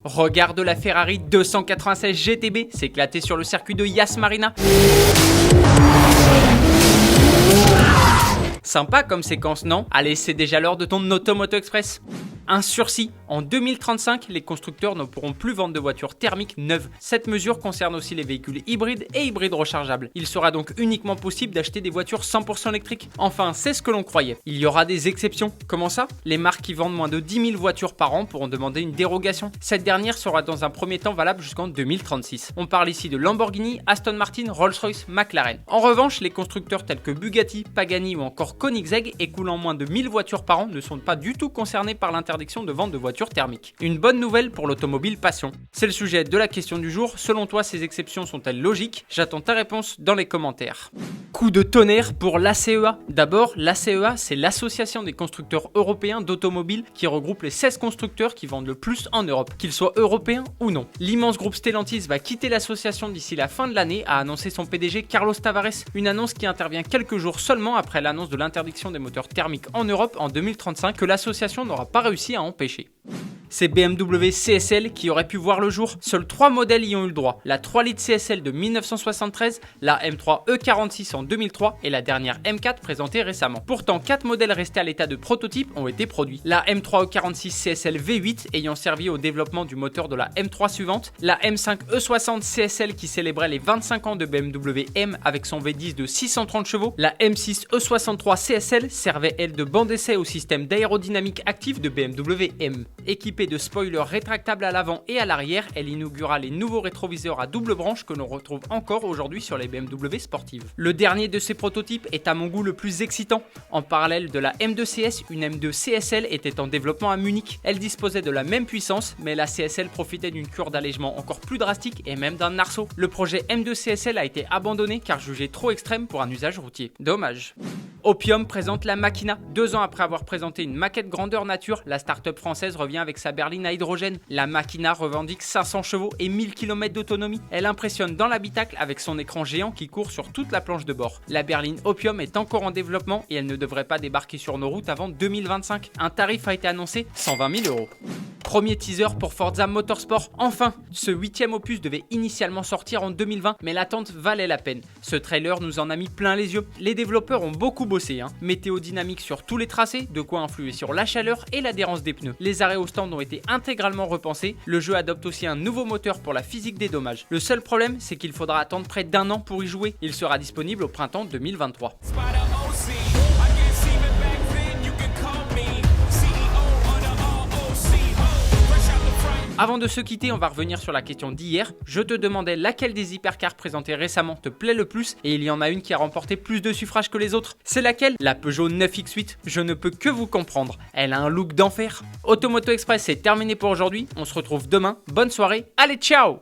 Regarde la Ferrari 296 GTB s'éclater sur le circuit de Yas Marina. Sympa comme séquence, non? Allez, c'est déjà l'heure de ton Automoto Express. Un sursis. En 2035, les constructeurs ne pourront plus vendre de voitures thermiques neuves. Cette mesure concerne aussi les véhicules hybrides et hybrides rechargeables. Il sera donc uniquement possible d'acheter des voitures 100% électriques. Enfin, c'est ce que l'on croyait. Il y aura des exceptions. Comment ça? Les marques qui vendent moins de 10 000 voitures par an pourront demander une dérogation. Cette dernière sera dans un premier temps valable jusqu'en 2036. On parle ici de Lamborghini, Aston Martin, Rolls-Royce, McLaren. En revanche, les constructeurs tels que Bugatti, Pagani ou encore Koenigsegg écoulant moins de 1000 voitures par an ne sont pas du tout concernés par l'interdiction de vente de voitures thermiques. Une bonne nouvelle pour l'automobile passion. C'est le sujet de la question du jour. Selon toi, ces exceptions sont-elles logiques? J'attends ta réponse dans les commentaires. Coup de tonnerre pour l'ACEA. D'abord, l'ACEA, c'est l'association des constructeurs européens d'automobiles qui regroupe les 16 constructeurs qui vendent le plus en Europe, qu'ils soient européens ou non. L'immense groupe Stellantis va quitter l'association d'ici la fin de l'année, a annoncé son PDG Carlos Tavares. Une annonce qui intervient quelques jours seulement après l'annonce de l'interdiction des moteurs thermiques en Europe en 2035 que l'association n'aura pas réussi à empêcher. C'est BMW CSL qui aurait pu voir le jour. Seuls 3 modèles y ont eu le droit. La 3 litres CSL de 1973, la M3 E46 en 2003 et la dernière M4 présentée récemment. Pourtant, 4 modèles restés à l'état de prototype ont été produits. La M3 E46 CSL V8 ayant servi au développement du moteur de la M3 suivante, la M5 E60 CSL qui célébrait les 25 ans de BMW M avec son V10 de 630 chevaux, la M6 E63 CSL servait elle de banc d'essai au système d'aérodynamique active de BMW M. Équipée de spoilers rétractables à l'avant et à l'arrière, elle inaugura les nouveaux rétroviseurs à double branche que l'on retrouve encore aujourd'hui sur les BMW sportives. Le dernier de ces prototypes est à mon goût le plus excitant. En parallèle de la M2 CS, une M2 CSL était en développement à Munich. Elle disposait de la même puissance, mais la CSL profitait d'une cure d'allègement encore plus drastique et même d'un arceau. Le projet M2 CSL a été abandonné car jugé trop extrême pour un usage routier. Dommage. Opium présente la Machina. 2 ans après avoir présenté une maquette grandeur nature, la start-up française revient avec sa berline à hydrogène. La Machina revendique 500 chevaux et 1000 km d'autonomie. Elle impressionne dans l'habitacle avec son écran géant qui court sur toute la planche de bord. La berline Opium est encore en développement et elle ne devrait pas débarquer sur nos routes avant 2025. Un tarif a été annoncé, 120 000 €. Premier teaser pour Forza Motorsport. Enfin, ce 8e opus devait initialement sortir en 2020, mais l'attente valait la peine. Ce trailer nous en a mis plein les yeux. Les développeurs ont beaucoup bossé, Météo dynamique sur tous les tracés, de quoi influer sur la chaleur et l'adhérence des pneus. Les arrêts au stand ont été intégralement repensés. Le jeu adopte aussi un nouveau moteur pour la physique des dommages. Le seul problème, c'est qu'il faudra attendre près d'1 an pour y jouer. Il sera disponible au printemps 2023. Avant de se quitter, on va revenir sur la question d'hier. Je te demandais laquelle des hypercars présentés récemment te plaît le plus et il y en a une qui a remporté plus de suffrages que les autres. C'est laquelle? La Peugeot 9X8. Je ne peux que vous comprendre. Elle a un look d'enfer. Automoto Express, c'est terminé pour aujourd'hui. On se retrouve demain. Bonne soirée. Allez, ciao!